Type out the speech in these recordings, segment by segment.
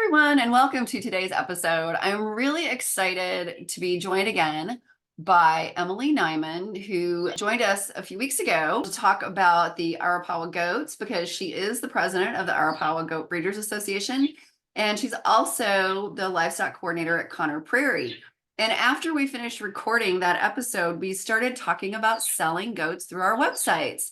everyone, and welcome to today's episode. I'm really excited to be joined again by Emily Nyman, who joined us a few weeks ago to talk about the Arapawa goats because she is the president of the Arapawa Goat Breeders Association, and she's also the livestock coordinator at Conner Prairie. And after we finished recording that episode, we started talking about selling goats through our websites.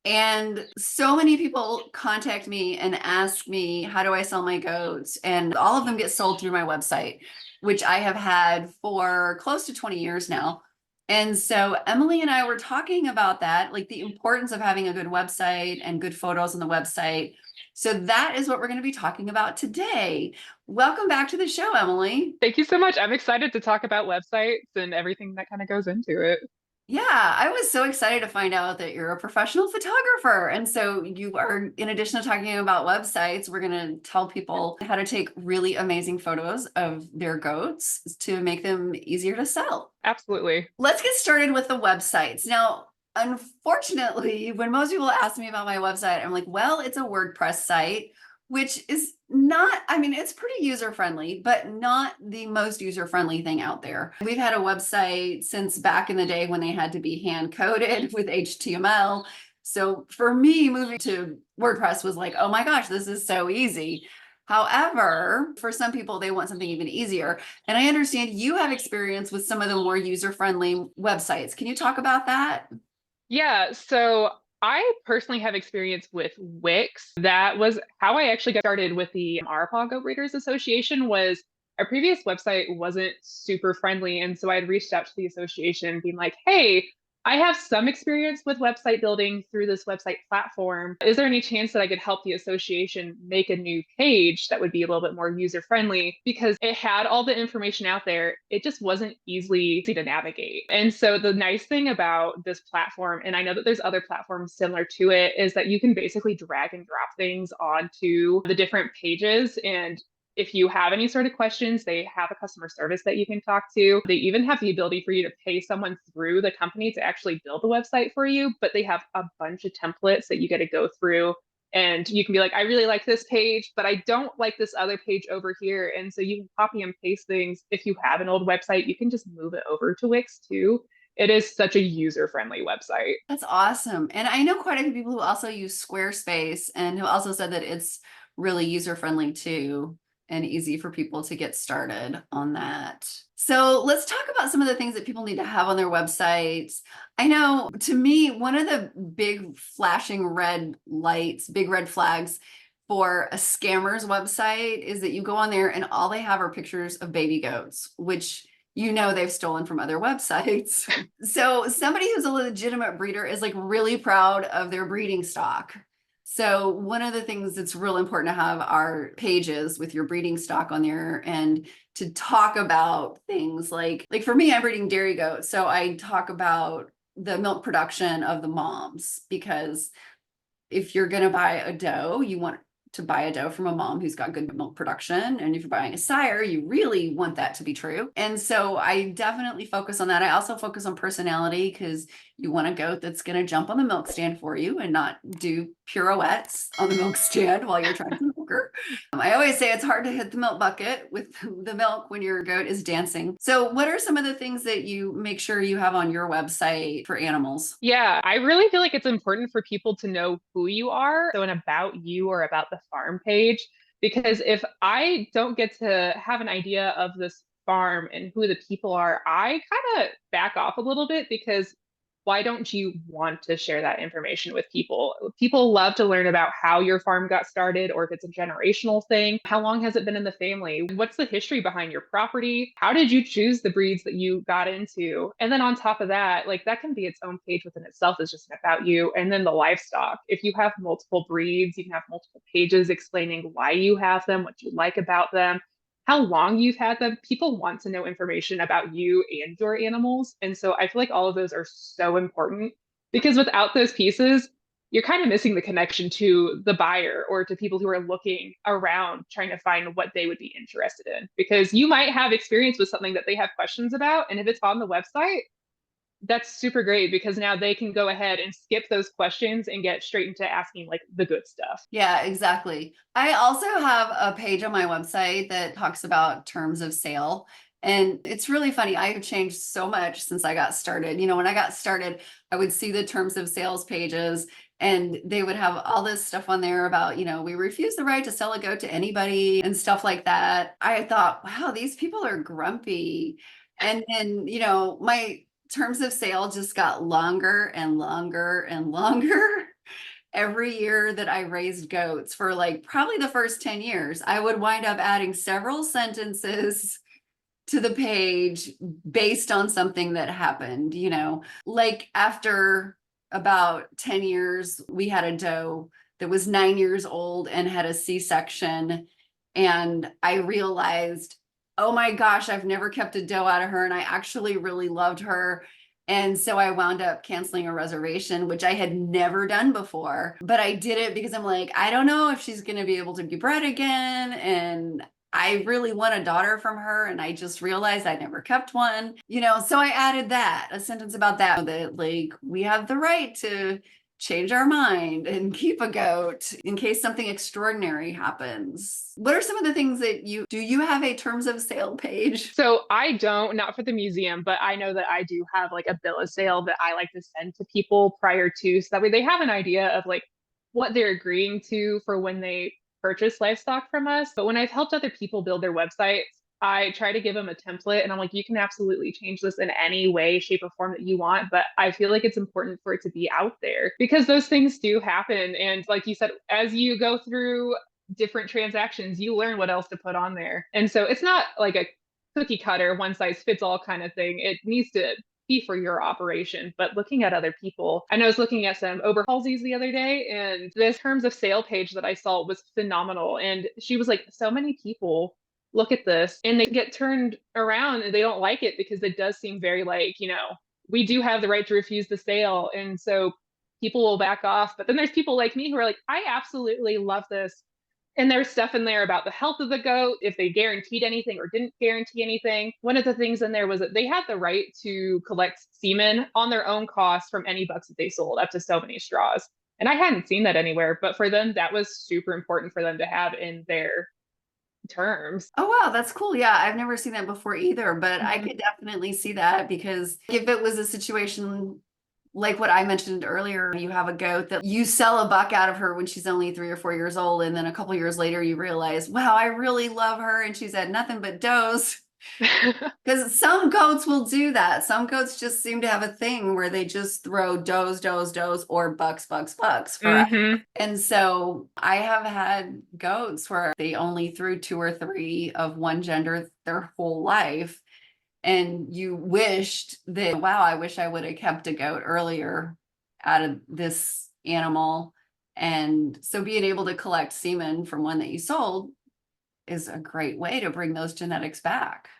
And so many people contact me and ask me, how do I sell my goats? And all of them get sold through my website, which I have had for close to 20 years now. And so Emily and I were talking about that, like the importance of having a good website and good photos on the website. So that is what we're going to be talking about today. Welcome back to the show, Emily. Thank you so much. I'm excited to talk about websites and everything that kind of goes into it. Yeah, I was so excited to find out that you're a professional photographer. And so you are, in addition to talking about websites, we're going to tell people how to take really amazing photos of their goats to make them easier to sell. Absolutely. Let's get started with the websites. Now, unfortunately, when most people ask me about my website, I'm like, well, it's a WordPress site, which is not, I mean, it's pretty user-friendly, but not the most user-friendly thing out there. We've had a website since back in the day when they had to be hand-coded with HTML. So for me, moving to WordPress was like, oh my gosh, this is so easy. However, for some people, they want something even easier. And I understand you have experience with some of the more user-friendly websites. Can you talk about that? Yeah, so I personally have experience with Wix. That was how I actually got started with the Arapaho Goat Breeders Association. Was our previous website wasn't super friendly, and so I had reached out to the association being like, "Hey, I have some experience with website building through this website platform. Is there any chance that I could help the association make a new page that would be a little bit more user friendly?" Because it had all the information out there, it just wasn't easy to navigate. And so the nice thing about this platform, and I know that there's other platforms similar to it, is that you can basically drag and drop things onto the different pages. And if you have any sort of questions, they have a customer service that you can talk to. They even have the ability for you to pay someone through the company to actually build the website for you, but they have a bunch of templates that you get to go through. And you can be like, I really like this page, but I don't like this other page over here. And so you can copy and paste things. If you have an old website, you can just move it over to Wix too. It is such a user-friendly website. That's awesome. And I know quite a few people who also use Squarespace and who also said that it's really user-friendly too and easy for people to get started on that. So let's talk about some of the things that people need to have on their websites. I know, to me, one of the big flashing red lights, big red flags for a scammer's website is that you go on there and all they have are pictures of baby goats, which they've stolen from other websites. So somebody who's a legitimate breeder is like really proud of their breeding stock. So one of the things that's real important to have are pages with your breeding stock on there and to talk about things like for me, I'm breeding dairy goats. So I talk about the milk production of the moms, because if you're going to buy a doe, you want to buy a doe from a mom who's got good milk production. And if you're buying a sire, you really want that to be true. And so I definitely focus on that. I also focus on personality, because you want a goat that's going to jump on the milk stand for you and not do pirouettes on the milk stand while you're trying to milk her. I always say it's hard to hit the milk bucket with the milk when your goat is dancing. So what are some of the things that you make sure you have on your website for animals? Yeah, I really feel like it's important for people to know who you are. So, an about you or about the farm page, because if I don't get to have an idea of this farm and who the people are, I kind of back off a little bit because why don't you want to share that information with people? People love to learn about how your farm got started, or if it's a generational thing. How long has it been in the family? What's the history behind your property? How did you choose the breeds that you got into? And then on top of that, like that can be its own page within itself, is just about you. And then the livestock. If you have multiple breeds, you can have multiple pages explaining why you have them, what you like about them, how long you've had them. People want to know information about you and your animals. And so I feel like all of those are so important, because without those pieces, you're kind of missing the connection to the buyer or to people who are looking around trying to find what they would be interested in. Because you might have experience with something that they have questions about. And if it's on the website, That's super great because now they can go ahead and skip those questions and get straight into asking like the good stuff. Yeah, exactly. I also have a page on my website that talks about terms of sale. And it's really funny. I have changed so much since I got started. When I got started, I would see the terms of sales pages and they would have all this stuff on there about, we refuse the right to sell a goat to anybody and stuff like that. I thought, wow, these people are grumpy. And then, my terms of sale just got longer and longer and longer. Every year that I raised goats for like probably the first 10 years, I would wind up adding several sentences to the page based on something that happened, like after about 10 years, we had a doe that was 9 years old and had a C-section. And I realized, oh my gosh, I've never kept a doe out of her. And I actually really loved her. And so I wound up canceling a reservation, which I had never done before. But I did it because I'm like, I don't know if she's going to be able to be bred again. And I really want a daughter from her. And I just realized I never kept one, so I added a sentence about that like we have the right to change our mind and keep a goat in case something extraordinary happens. What are some of the things that do you have a terms of sale page? So I don't, not for the museum, but I know that I do have like a bill of sale that I like to send to people prior to, so that way they have an idea of like what they're agreeing to for when they purchase livestock from us. But when I've helped other people build their websites, I try to give them a template and I'm like, you can absolutely change this in any way, shape, or form that you want. But I feel like it's important for it to be out there because those things do happen. And like you said, as you go through different transactions, you learn what else to put on there. And so it's not like a cookie cutter, one size fits all kind of thing. It needs to be for your operation. But looking at other people, I know I was looking at some Oberhalsies the other day, and this terms of sale page that I saw was phenomenal. And she was like, so many people look at this and they get turned around and they don't like it because it does seem very like, we do have the right to refuse the sale. And so people will back off. But then there's people like me who are like, I absolutely love this. And there's stuff in there about the health of the goat, if they guaranteed anything or didn't guarantee anything. One of the things in there was that they had the right to collect semen on their own cost from any bucks that they sold, up to so many straws. And I hadn't seen that anywhere, but for them, that was super important for them to have in their terms. Oh, wow, that's cool. Yeah, I've never seen that before either, but I Mhm. could definitely see that because if it was a situation like what I mentioned earlier, you have a goat that you sell a buck out of her when she's only 3 or 4 years old, and then a couple years later you realize, wow, I really love her, and she's had nothing but does. Because some goats will do that. Some goats just seem to have a thing where they just throw does, does, does, or bucks, bucks, bucks forever. Hmm. And so I have had goats where they only threw two or three of one gender their whole life. And you wished that, wow, I wish I would have kept a goat earlier out of this animal. And so being able to collect semen from one that you sold is a great way to bring those genetics back.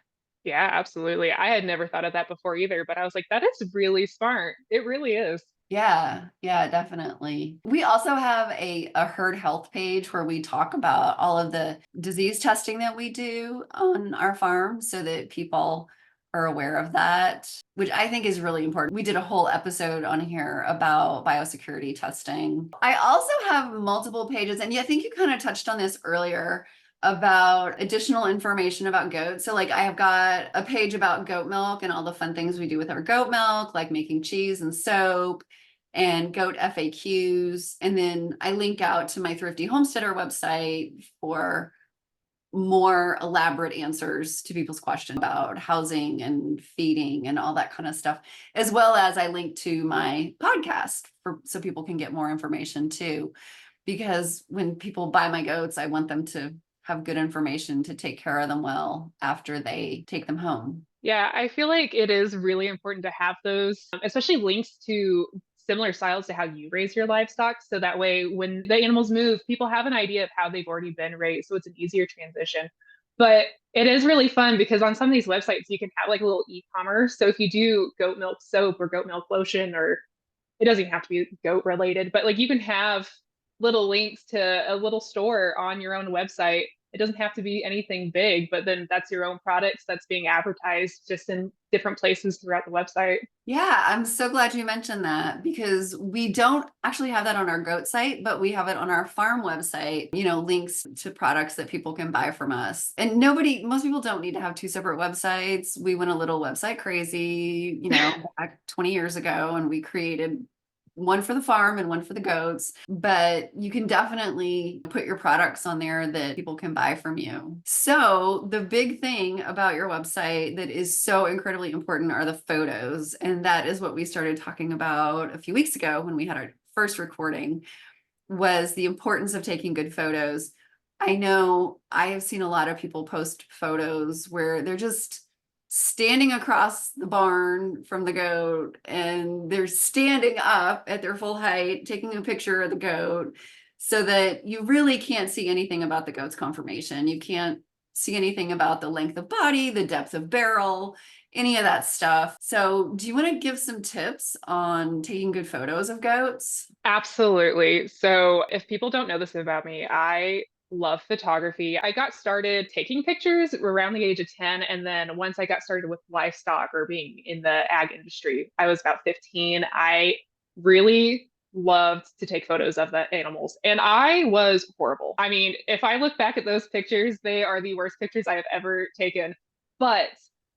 Yeah, absolutely. I had never thought of that before either, but I was like, that is really smart. It really is. Yeah, yeah, definitely. We also have a herd health page where we talk about all of the disease testing that we do on our farm so that people are aware of that, which I think is really important. We did a whole episode on here about biosecurity testing. I also have multiple pages, and yeah, I think you kind of touched on this earlier about additional information about goats. So like I have got a page about goat milk and all the fun things we do with our goat milk, like making cheese and soap and goat FAQs. And then I link out to my Thrifty Homesteader website for more elaborate answers to people's questions about housing and feeding and all that kind of stuff, as well as I link to my podcast so people can get more information too. Because when people buy my goats, I want them to have good information to take care of them well after they take them home. Yeah, I feel like it is really important to have those, especially links to similar styles to how you raise your livestock. So that way, when the animals move, people have an idea of how they've already been raised. So it's an easier transition. But it is really fun because on some of these websites, you can have like a little e-commerce. So if you do goat milk soap or goat milk lotion, or it doesn't even have to be goat related, but like you can have little links to a little store on your own website It doesn't have to be anything big, but then that's your own products that's being advertised just in different places throughout the website. Yeah, I'm so glad you mentioned that because we don't actually have that on our goat site, but we have it on our farm website, links to products that people can buy from us. And most people don't need to have two separate websites. We went a little website crazy, back 20 years ago, and we created one for the farm and one for the goats, but you can definitely put your products on there that people can buy from you. So the big thing about your website that is so incredibly important are the photos. And that is what we started talking about a few weeks ago when we had our first recording, was the importance of taking good photos. I know I have seen a lot of people post photos where they're just standing across the barn from the goat and they're standing up at their full height, taking a picture of the goat so that you really can't see anything about the goat's conformation. You can't see anything about the length of body, the depth of barrel, any of that stuff. So do you want to give some tips on taking good photos of goats? Absolutely. So, if people don't know this about me, I love photography. I got started taking pictures around the age of 10. And then once I got started with livestock or being in the ag industry, I was about 15. I really loved to take photos of the animals. And I was horrible. I mean, if I look back at those pictures, they are the worst pictures I have ever taken. But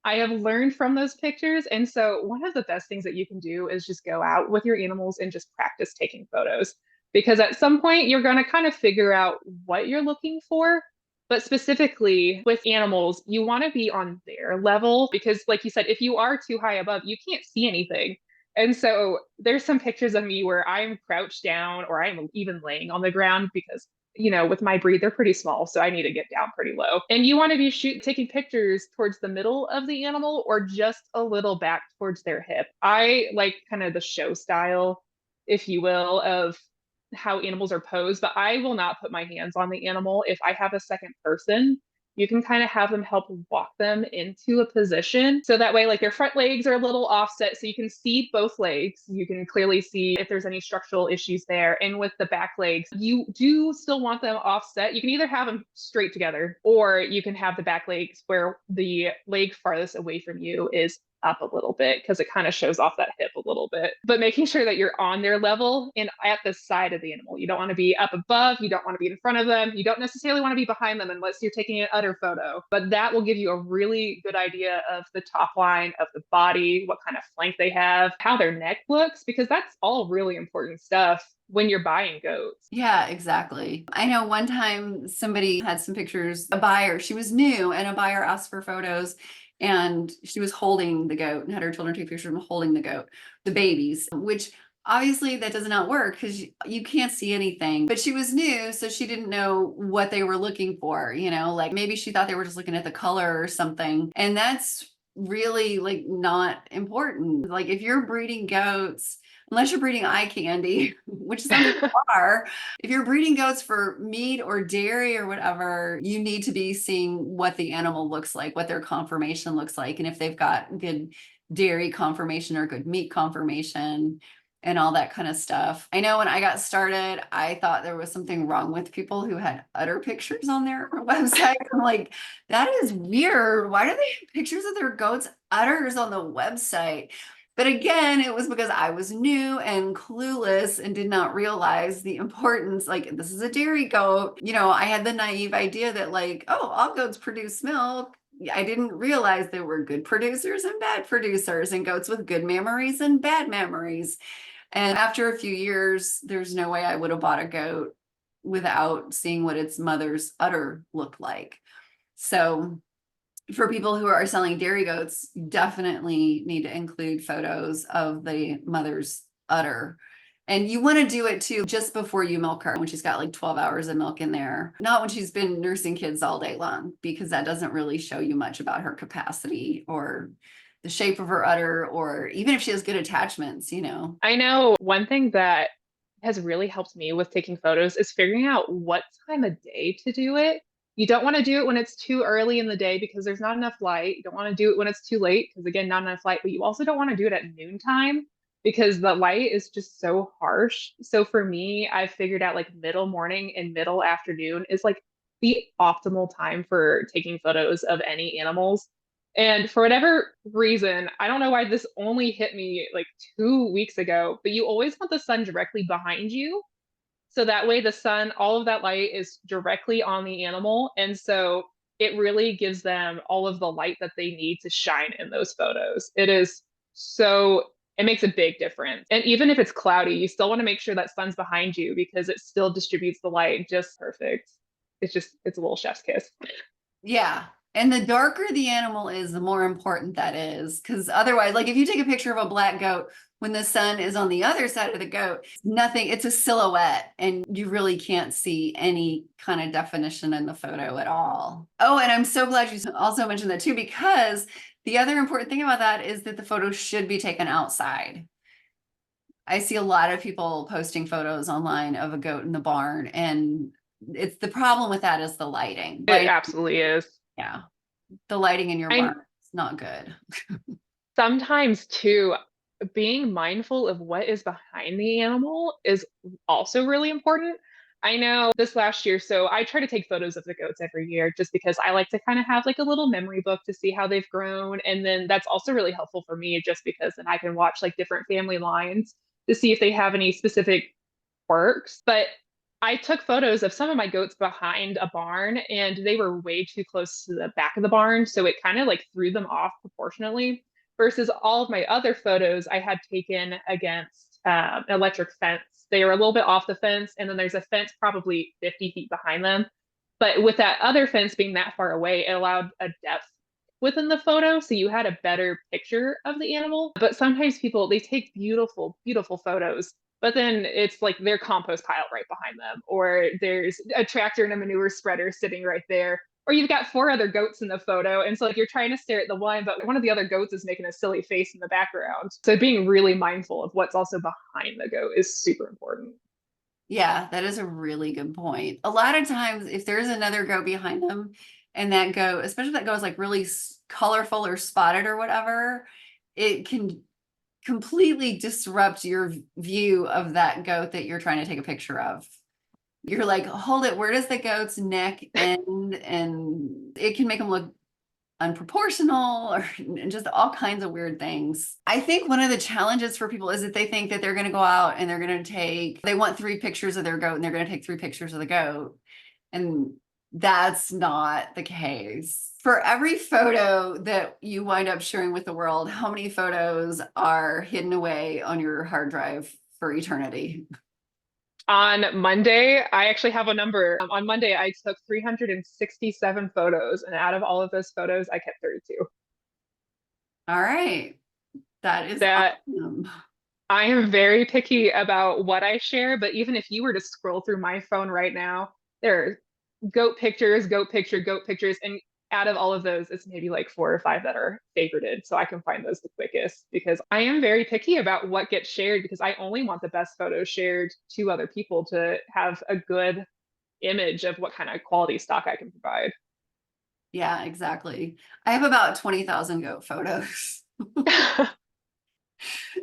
I have learned from those pictures. And so, one of the best things that you can do is just go out with your animals and just practice taking photos. Because at some point, you're going to kind of figure out what you're looking for. But specifically with animals, you want to be on their level because, like you said, if you are too high above, you can't see anything. And so there's some pictures of me where I'm crouched down or I'm even laying on the ground because with my breed, they're pretty small, so I need to get down pretty low. And you want to be taking pictures towards the middle of the animal or just a little back towards their hip. I like kind of the show style, if you will, of how animals are posed, but I will not put my hands on the animal. If I have a second person, you can kind of have them help walk them into a position. So that way, like their front legs are a little offset. So you can see both legs. You can clearly see if there's any structural issues there. And with the back legs, you do still want them offset. You can either have them straight together or you can have the back legs where the leg farthest away from you is up a little bit because it kind of shows off that hip a little bit. But making sure that you're on their level and at the side of the animal. You don't want to be up above. You don't want to be in front of them. You don't necessarily want to be behind them unless you're taking an udder photo. But that will give you a really good idea of the top line of the body, what kind of flank they have, how their neck looks, because that's all really important stuff when you're buying goats. Yeah, exactly. I know one time somebody had some pictures, a buyer, she was new, and a buyer asked for photos, and she was holding the goat and had her children take pictures of holding the goat, the babies, which obviously that does not work because you can't see anything. But she was new, so she didn't know what they were looking for, like maybe she thought they were just looking at the color or something. And that's really like not important. Like if you're breeding goats, unless you're breeding eye candy, which some people are, if you're breeding goats for meat or dairy or whatever, you need to be seeing what the animal looks like, what their conformation looks like, and if they've got good dairy conformation or good meat conformation and all that kind of stuff. I know when I got started, I thought there was something wrong with people who had udder pictures on their website. I'm like, that is weird. Why do they have pictures of their goats' udders on the website? But again, it was because I was new and clueless and did not realize the importance. Like, this is a dairy goat. I had the naive idea that, like, oh, all goats produce milk. I didn't realize there were good producers and bad producers, and goats with good mammaries and bad mammaries. And after a few years, there's no way I would have bought a goat without seeing what its mother's udder looked like. So for people who are selling dairy goats, you definitely need to include photos of the mother's udder. And you want to do it too just before you milk her, when she's got like 12 hours of milk in there, not when she's been nursing kids all day long, because that doesn't really show you much about her capacity or the shape of her udder, or even if she has good attachments. I know one thing that has really helped me with taking photos is figuring out what time of day to do it. You don't want to do it when it's too early in the day because there's not enough light. You don't want to do it when it's too late because, again, not enough light. But you also don't want to do it at noontime because the light is just so harsh. So for me, I figured out like middle morning and middle afternoon is like the optimal time for taking photos of any animals. And for whatever reason, I don't know why this only hit me like 2 weeks ago, but you always want the sun directly behind you. So that way the sun, all of that light is directly on the animal. And so it really gives them all of the light that they need to shine in those photos. It makes a big difference. And even if it's cloudy, you still want to make sure that sun's behind you because it still distributes the light just perfect. It's a little chef's kiss. Yeah. And the darker the animal is, the more important that is. Because otherwise, like if you take a picture of a black goat when the sun is on the other side of the goat, nothing, it's a silhouette and you really can't see any kind of definition in the photo at all. Oh, and I'm so glad you also mentioned that too, because the other important thing about that is that the photo should be taken outside. I see a lot of people posting photos online of a goat in the barn, and it's the problem with that is the lighting. It absolutely is. Yeah. The lighting in your I barn is not good. sometimes too, being mindful of what is behind the animal is also really important. I know this last year, so I try to take photos of the goats every year just because I like to kind of have like a little memory book to see how they've grown. And then that's also really helpful for me just because then I can watch like different family lines to see if they have any specific quirks. But I took photos of some of my goats behind a barn and they were way too close to the back of the barn. So it kind of like threw them off proportionally versus all of my other photos I had taken against an electric fence. They were a little bit off the fence, and then there's a fence probably 50 feet behind them. But with that other fence being that far away, it allowed a depth within the photo. So you had a better picture of the animal. But sometimes people, they take beautiful, beautiful photos, but then it's like their compost pile right behind them, or there's a tractor and a manure spreader sitting right there, or you've got four other goats in the photo. And so like you're trying to stare at the one, but one of the other goats is making a silly face in the background. So being really mindful of what's also behind the goat is super important. Yeah, that is a really good point. A lot of times, if there's another goat behind them and that goat, especially if that goat is like really colorful or spotted or whatever, it can completely disrupt your view of that goat that you're trying to take a picture of. You're like, hold it, where does the goat's neck end? And it can make them look unproportional or and just all kinds of weird things. I think one of the challenges for people is that they think that they're going to go out and they want 3 pictures of their goat and they're going to take 3 pictures of the goat. And that's not the case. For every photo that you wind up sharing with the world, how many photos are hidden away on your hard drive for eternity? On Monday, I actually have a number. On Monday, I took 367 photos, and out of all of those photos, I kept 32. All right. That is That awesome. I am very picky about what I share, but even if you were to scroll through my phone right now, there are goat pictures, goat picture, goat pictures, and out of all of those, it's maybe like 4 or 5 that are favorited. So I can find those the quickest because I am very picky about what gets shared because I only want the best photos shared to other people to have a good image of what kind of quality stock I can provide. Yeah, exactly. I have about 20,000 goat photos.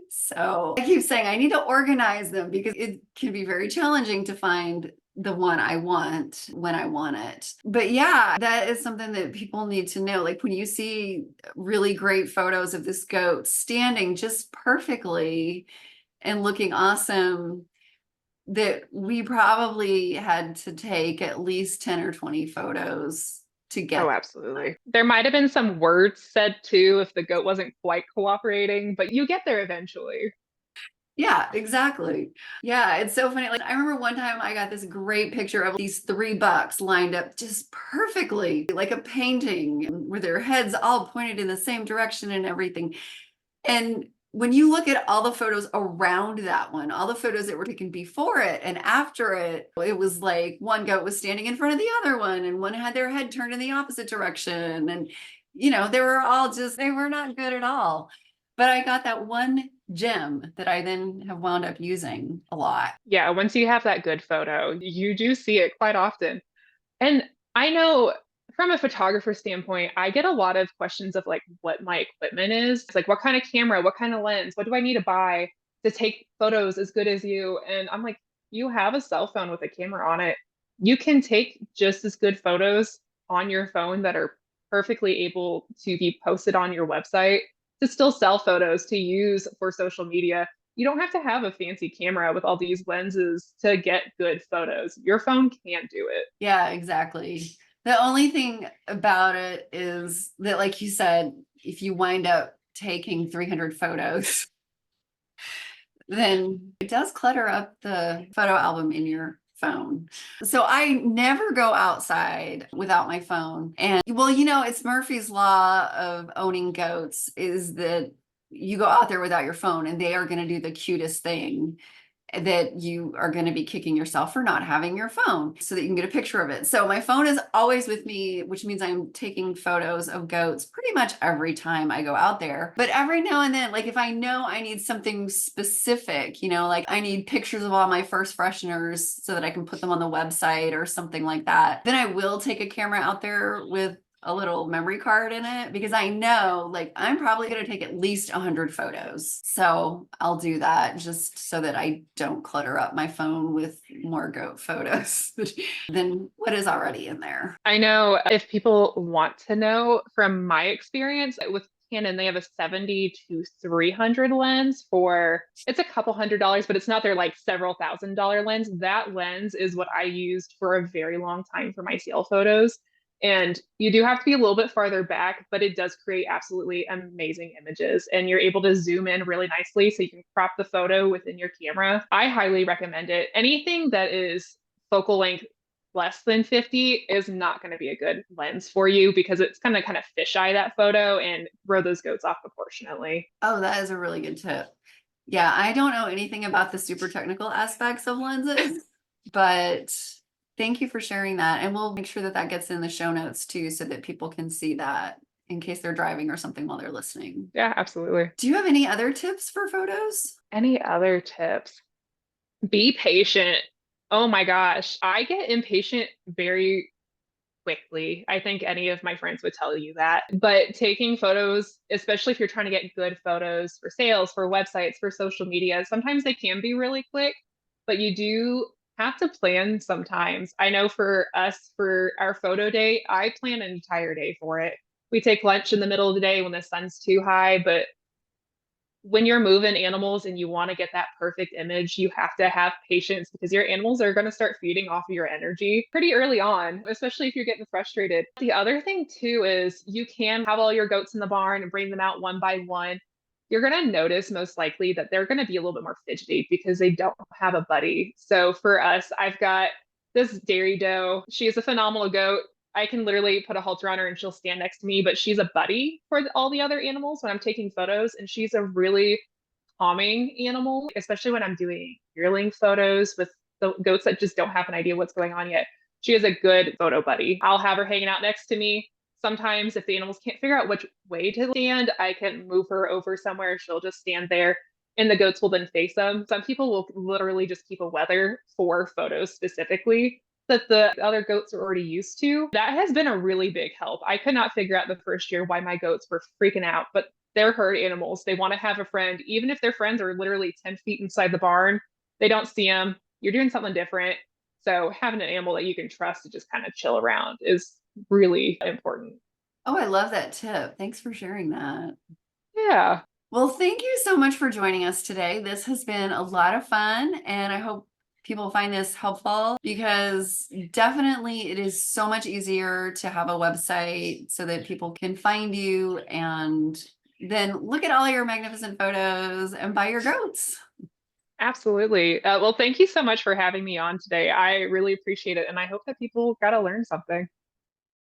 So I keep saying I need to organize them because it can be very challenging to find the one I want when I want it. But yeah, that is something that people need to know. Like when you see really great photos of this goat standing just perfectly and looking awesome, that we probably had to take at least 10 or 20 photos to Oh, get. absolutely. There might have been some words said too if the goat wasn't quite cooperating, but you get there eventually. Yeah, exactly. Yeah, it's so funny. Like I remember one time I got this great picture of these 3 bucks lined up just perfectly, like a painting, with their heads all pointed in the same direction and everything. And when you look at all the photos around that one, all the photos that were taken before it and after it, it was like one goat was standing in front of the other one, and one had their head turned in the opposite direction. And, they were all they were not good at all. But I got that one gem that I then have wound up using a lot. Yeah, once you have that good photo, you do see it quite often. And I know from a photographer standpoint, I get a lot of questions of like what my equipment is. It's like, what kind of camera, what kind of lens, what do I need to buy to take photos as good as you? And I'm like, you have a cell phone with a camera on it. You can take just as good photos on your phone that are perfectly able to be posted on your website to still sell photos to use for social media. You don't have to have a fancy camera with all these lenses to get good photos. Your phone can do it. Yeah, exactly. The only thing about it is that, like you said, if you wind up taking 300 photos, then it does clutter up the photo album in your phone. So I never go outside without my phone. And well, it's Murphy's Law of owning goats is that you go out there without your phone and they are going to do the cutest thing, that you are going to be kicking yourself for not having your phone so that you can get a picture of it. So my phone is always with me, which means I'm taking photos of goats pretty much every time I go out there. But every now and then, like if I know I need something specific, like I need pictures of all my first fresheners so that I can put them on the website or something like that, then I will take a camera out there with a little memory card in it, because I know like I'm probably going to take at least 100 photos. So I'll do that just so that I don't clutter up my phone with more goat photos than what is already in there. I know if people want to know from my experience with Canon, they have a 70 to 300 lens for it's a couple $100s, but it's not their like several $1,000 lens. That lens is what I used for a very long time for my sale photos. And you do have to be a little bit farther back, but it does create absolutely amazing images. And you're able to zoom in really nicely so you can crop the photo within your camera. I highly recommend it. Anything that is focal length less than 50 is not going to be a good lens for you because it's going to kind of fisheye that photo and throw those goats off proportionately. Oh, that is a really good tip. Yeah, I don't know anything about the super technical aspects of lenses, but thank you for sharing that. And we'll make sure that that gets in the show notes too, so that people can see that in case they're driving or something while they're listening. Yeah, absolutely. Do you have any other tips for photos? Any other tips? Be patient. Oh my gosh, I get impatient very quickly. I think any of my friends would tell you that. But taking photos, especially if you're trying to get good photos for sales, for websites, for social media, sometimes they can be really quick, but you do have to plan sometimes. I know for us, for our photo day, I plan an entire day for it. We take lunch in the middle of the day when the sun's too high, but when you're moving animals and you want to get that perfect image, you have to have patience because your animals are going to start feeding off of your energy pretty early on, especially if you're getting frustrated. The other thing too is you can have all your goats in the barn and bring them out one by one. You're going to notice most likely that they're going to be a little bit more fidgety because they don't have a buddy. So for us, I've got this dairy doe. She is a phenomenal goat. I can literally put a halter on her and she'll stand next to me, but she's a buddy for all the other animals when I'm taking photos. And she's a really calming animal, especially when I'm doing yearling photos with the goats that just don't have an idea what's going on yet. She is a good photo buddy. I'll have her hanging out next to me. Sometimes if the animals can't figure out which way to stand, I can move her over somewhere. She'll just stand there and the goats will then face them. Some people will literally just keep a weather for photos specifically that the other goats are already used to. That has been a really big help. I could not figure out the first year why my goats were freaking out, but they're herd animals. They want to have a friend, even if their friends are literally 10 feet inside the barn, they don't see them. You're doing something different. So having an animal that you can trust to just kind of chill around is really important. Oh, I love that tip. Thanks for sharing that. Yeah. Well, thank you so much for joining us today. This has been a lot of fun, and I hope people find this helpful, because definitely it is so much easier to have a website so that people can find you and then look at all your magnificent photos and buy your goats. Absolutely. Well, thank you so much for having me on today. I really appreciate it. And I hope that people got to learn something.